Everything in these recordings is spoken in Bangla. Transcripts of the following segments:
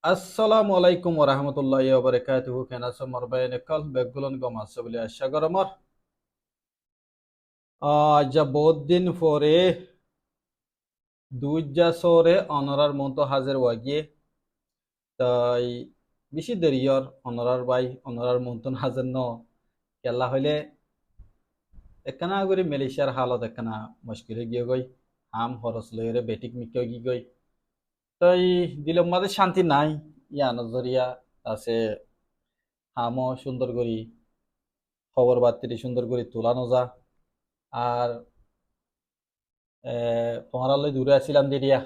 আসসালামু আলাইকুম ওরহমতুল্লাহি ওবারাকাতুহু কেন আছো মরবাইন কল বেগুলন গম আছে বলে আশা গরমর যা বহুত দিন পরে দুইজা সরে অনরার মতো হাজির ওয়াগিয়ে তাই বেশি দেরিয়র অনরার বাই অনরার মতন হাজির ন কেলা হইলে একখানা করে মালয়েশিয়ার হালত একখানা মুশকিলে গিয়ে গই হাম খরচ লইরে বেটিক মিকে গিয়ে গই তাই দিলম মাঝে শান্তি নাই ইয়া নজরিয়া আছে হামও সুন্দর করি খবর বার্তাটি সুন্দর করে তোলানো যা আর তোমারালয় দূরে আছিলাম দিদিয়া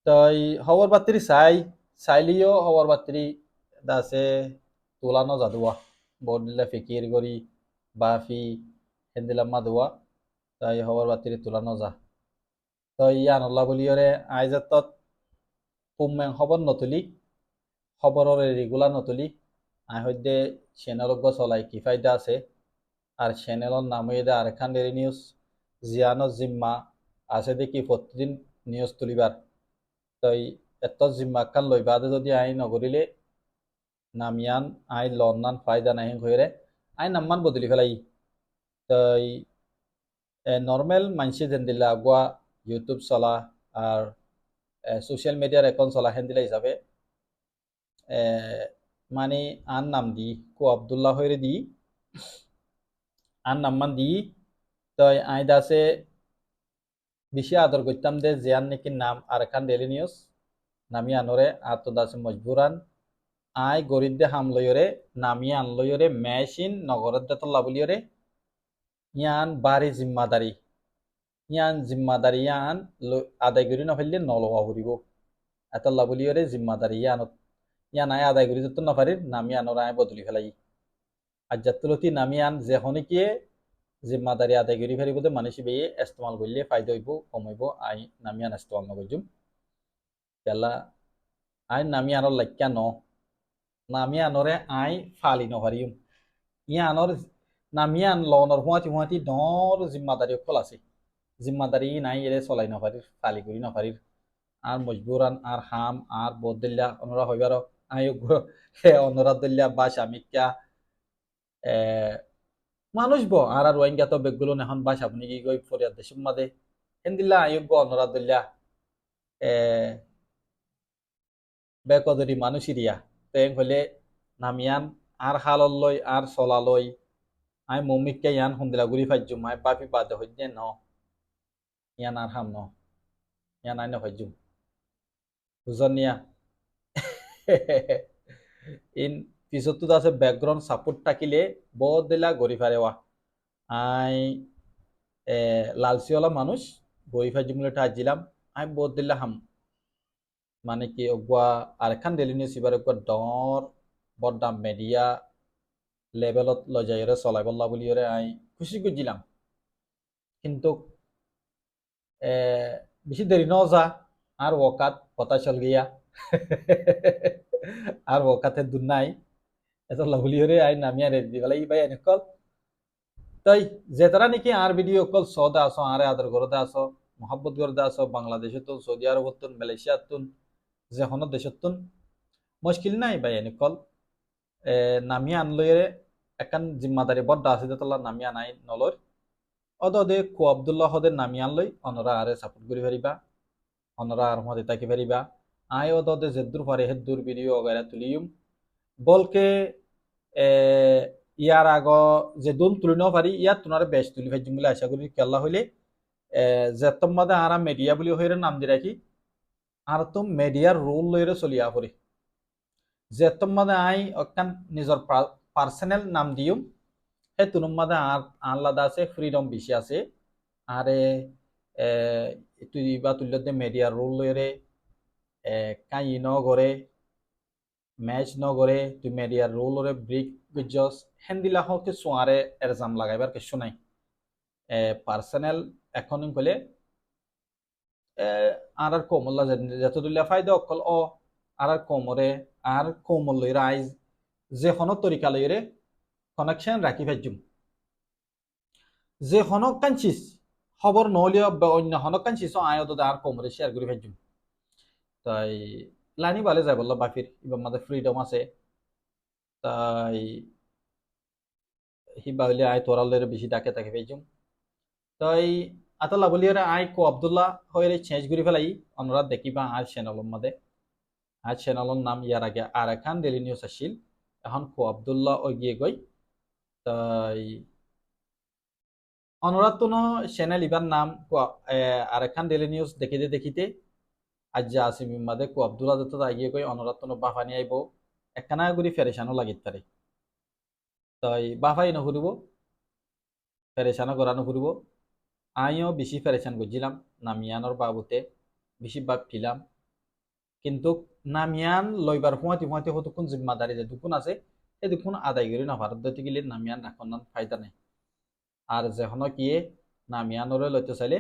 তাই খবর বার্তারি চাইলিও খবর বার্তারি দাসে তোলানো যাদুয়া বোর্ড দিলে ফিকির করি বাফি হেন্দিলাম মাদুয়া তাই খবর বার্তারি তোলানো যা তাই ইয়া নল্লা বলিওরে আইজাতত পুমেং খবর নতুলি খবরের রেগুলার নতুলি আই হইতে চ্যানেলজ্ঞ চলাই কি ফায়দা আছে আর চ্যানেলের নাম হইতে আরেকখান ডেরি নিউজ জিয়ানো জিম্মা আছে দেখি প্রতিদিন নিউজ তুলিবার তই এত জিম্মা খান লই বাদে যদি আই নগরিলে নামিয়ান আই লন্নান ফায়দা নাই হইরে আই নাম্মান বদলি ফেলাই তই নর্মেল মানসি যেন দিলে আগুয়া ইউটিউব চলা আর সোশ্যাল মিডিয়ার একাউন্ট চলা হেন দিলে হিসাবে মানে আন নাম দি কো আবদুল্লাহ হইরে দি আন নাম্মান দি তই আই দাসে বেশি আদর করতাম দে জিয়ান নাকি নাম আর খান ডেলি নিউজ নামি আনরে আর তো দাসে মজবুরান আই গরিব দে হাম লইরে নামি আন লইরে মেশিন নগরত দে তল্লা বলিয়রে ইয়ান বাড়ি জিম্মাদারি ইয়ান আদায় করি না ফেললে নলওয়া ফুরিব এতল্লা বলিয়রে জিম্মাদারি ইয়ান আয় আদায় করি যত না পারির নামি আনর আয় বদলি ফেলাই আর যাত্রতি নামি আন যে হনিকিয়ে জিম্মাদারি আদায় করি ফেরিব দে মানুষ বেয়ে ইস্তেমাল করলে ফায়দা হইব কমাইব আই নামি আন ইস্তেমাল নগরজুম পেলা আই নামি আনর লাইকা ন নামি আনরে আই ফালি নহারিম ইয়া আনর নামি আন লনর হুঁয়াতি হুঁয়াতি ডর জিম্মাদারি অকল আছে জিম্মাদারি নাই এরে চলাই নপারির ফালি করি নপারির আর মজবুরান আর হাম আর বদল্লা অনরা হইবার আয়োগ হে অনরা দল্লা বা স্বামিকা এ মানুষ আর রোহিঙ্গা তো বেগগুলো এখন বাস আপনি কি কই ফরিয়াদ দেশের মাদে হেন্দিল্লা আয়োগ অনরা দল্লা এ বেকদরি মানুষিরিয়া তেং হলে নামিয়ান আর হালল আর চলালই আই মমিককে ইয়ান সন্দিলা গুড়ি ফাইজুম আই বাপি বাদে হইজে ন ইয়ান আর হাম ন ইয়ান আই নফাইজুম বুঝন নিয়া ইন পিছতো আছে ব্যাকগ্রাউন্ড সাপোর্ট থাকিলে বহুত দিলা গড়ি ফারেওয়া আই লালচিওয়ালা মানুষ গড়ি ফাইজুম বলে টাজিলাম আই বহুত দিলা হাম মানে কি অগুয়া আরেকখান ডেলি নিউজ এবার অগুয়া ডর বড্ডাম মিডিয়া লেভেলত লৈ যাইরে চলাই বল্লা বুলিরে আই খুশি গুজিলাম কিন্তু বেশি দেরি ন যা আর ওকাত কথা চল গিয়া আর ওকাতে দূর নাই এত লাভলিওরে আই নামিয়া রে দি বলে ভাই কল তাই যে তারা নাকি আর ভিডিও কল সদা আসো আরে আদর করতে আসো মহব্বত করতে আসো বাংলাদেশে তুন সৌদি আরব তুন মালয়েশিয়া তুন যে হন দেশত তুন মুশকিল নাই ভাই কল নামিয়া আনলইরে একান জিম্মাদারি বড্ডা আছে যে তোলা নামিয়া নাই নলর অদে কো আব্দুল্লাহ হদের নামিয়া আনলই অনরা আরে সাপোর্ট করি পারিবা অনরা আর মধ্যে তাকি পারিবা আয় অদে যেদুর পারে হেদুর ভিডিও অগাইরা তুলিম বলকে এ ইয়ার আগ যে দুন তুলি ন পারি ইয়ার তোনারে বেশ তুলি ভাইজিম বলে আশা করি কেল্লা হইলে যে তোমাদের আরা মিডিয়া বলি হইরে নাম দি রাখি আর তো মিডিয়ার রোল লইরে চলিয়া পড়ি যে তোমাদের আই অকান নিজর পার্সোনাল নাম দিম সেই তুনুম মাদে আর আলাদা আছে ফ্রিডম বেশি আছে আরে তুই বা তুল্যতে মিডিয়ার রোল লইরে কাই ন করে ম্যাচ নগরে তুই মিডিয়ার রোলরে ব্রিক গজস হেন্দিলা হকে সোয়ারে এরজাম লাগাইবার কিছু নাই পার্সোনাল এখন কইলে আর কোমল্লা যত দুলিয়া ফায়দা অকল আর কোমরে আর কোমল লইরা আইজ যে হন তরিকা লইরে কানেকশন রাখি ফেজুম যে হনক কাঞ্চিস খবর নহলিও অন্য হনক কাঞ্চিস আয়ত আর কোমরে শেয়ার করি ফেজুম তাই লানি বালে যায় বললো বাফির ইবার মাঝে ফ্রিডম আছে তাই হিবা হইলে আয় তোরালের বেশি ডাকে তাকে পেয়েছুম তাই আতাল্লা বলিয়ারে আয় কো আব্দুল্লাহ হয়ে চেঞ্জ করে ফেলাই অনরা দেখিবা আর চ্যানেলের মধ্যে আর চ্যানেলের নাম ইয়ার আগে আর এখান ডেলি নিউজ আসছিল এখন কো আব্দুল্লাহ ওই গিয়ে গই তাই অনুরাগ তো চ্যানেল ইবার নাম আর এখান ডেলি নিউজ দেখিতে দেখিতে আজ যে আসিম মাদে কো আব্দুল্লাহ দত্ত আগিয়ে কই অনুরাগ তো বাফানি আইব একখানা গুড়ি ফেরেশানো লাগিত তারে তাই বাফাই নকরিব ফেরেশানো করানো করিব আমিও বেশি ফেরেশান করছিলাম নামিয়ানোর বাবুতে বেশি বাপ ফিলাম কিন্তু নামিয়ান লইবার ফুঁয়াতি ফুঁয়াতি কতক্ষণ জিম্মাদারি যে দুকুন আছে এই দুকুন আদায় করি না ভারত দইতে গেলে নামিয়ান রাখন ফায়দা নেই আর যেখন কি নামিয়ানরে লইতে চাইলে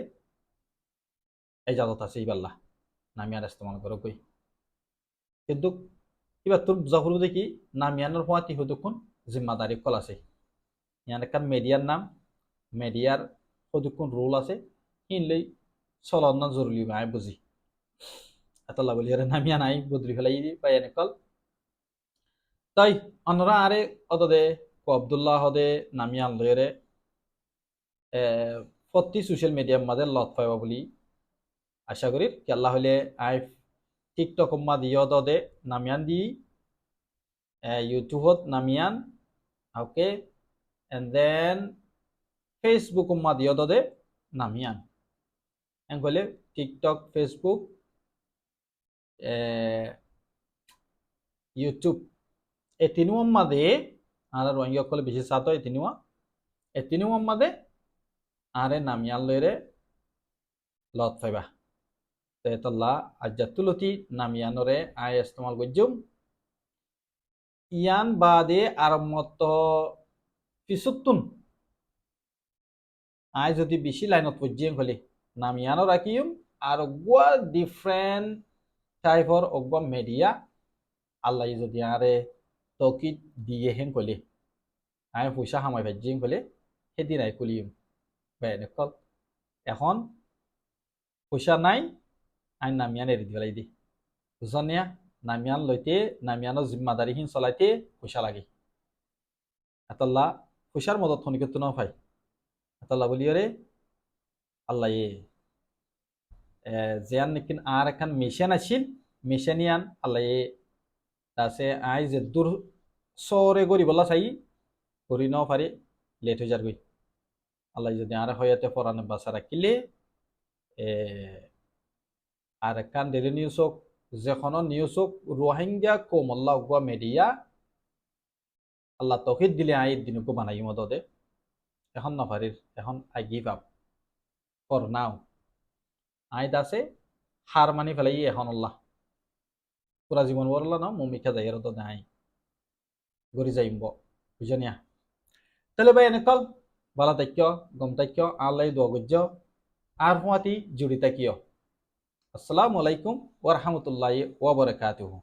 এই জাদত আছে ইবাল্লা নামিয়ান ইস্তেমাল করে কই কিন্তু এবার তোর বুঝা করবো দেখি নামিয়ানোর ফুঁয়াতি কতক্ষণ জিম্মাদারি কল আছে ইয়ান একটা মিডিয়ার নাম মিডিয়ার কতক্ষণ রোল আছে কিনলেই চলন না জরুরি আমি বুঝি এতলা বলি আরে নামিয়া নাই বদলি ফেলাই দি পাই এনেকল তাই অন্যরা আরে অতদে কো আব্দুল্লাহ হদে নামিয়া আনলয়রে প্রতি সোশ্যাল মিডিয়ার মাঝে লত পাইবা বলি আশা করি কি আল্লাহ হইলে আই টিকটক মা দিও দে নামিয়ান দি ইউটিউবত নামিয়ান ওকে এন্ড দেন ফেসবুক মা দিও দে নামিয়ান এন কইলে টিকটক ফেসবুক ইউটিউব এই তিনুয়ার মাঝে আর রোহিঙ্গা কলে বেশি সাত হয় তিনুয়া এই তিনুয়ার মাঝে আরে নামিয়ান লইরে লত পাইবা তেতল্লা আজাতুলতি নামিয়ানরে আয় ইস্তেমাল গজ্জুম ইয়ান বাদে আর মত পিছুতুন আয় যদি বেশি লাইনত পর্যিয়ে হলে নামিয়ানো রাখিম আর অগুয়া ডিফারেন্ট টাইপর অগুয়া মিডিয়া আল্লাহ যদি আরে তকিদ দিয়ে হেন কলে আয় পয়সা হামাই ভাজিম কলে সেদিন আই কলিম বেনকল এখন পয়সা নাই আইন নামিয়ান এরি দিলাই দি বুঝন নিয়া নামিয়ান লইতে নামিয়ানোর জিম্মাদারিহীন চলাইতে পয়সা লাগে এতল্লা পয়সার মদত খনিকে তো না পাই এতল্লা বলি রে আল্লাহ জিয়ান নিকিন আর এখন মেশিন আছিল মেশিনিয়ান আল্লাহ তাছে আই যে দূর সরে গরি বলা চাই করি ন পারি লেট হয়ে যার গই আল্লাহ যদি আর হয়াতে পরানে বাসা রাখিলে আর একখান ডেলি নিউজ হোক যেখন নিউজ হোক রোহিঙ্গা কোমল্লা উগুয়া মিডিয়া আল্লাহ তহিদ দিলে আই দিনকো বানাই মদদে এখন নপারির এখন I give up for now I দাসে হার মানি ফেলাই এখন আল্লাহ পুরা জীবন বরলা ন মমিকা যাই আর নাই গড়ি যাইব বুঝনিয়া তাহলে ভাই এনেকল বালা তাক্য গম তাক্য আল্লাহ দোয়া গজ্য আর হুয়াতি জুড়ি তাকিয় আসসালামু আলাইকুম ওয়া রাহমাতুল্লাহি ওয়া বারাকাতুহু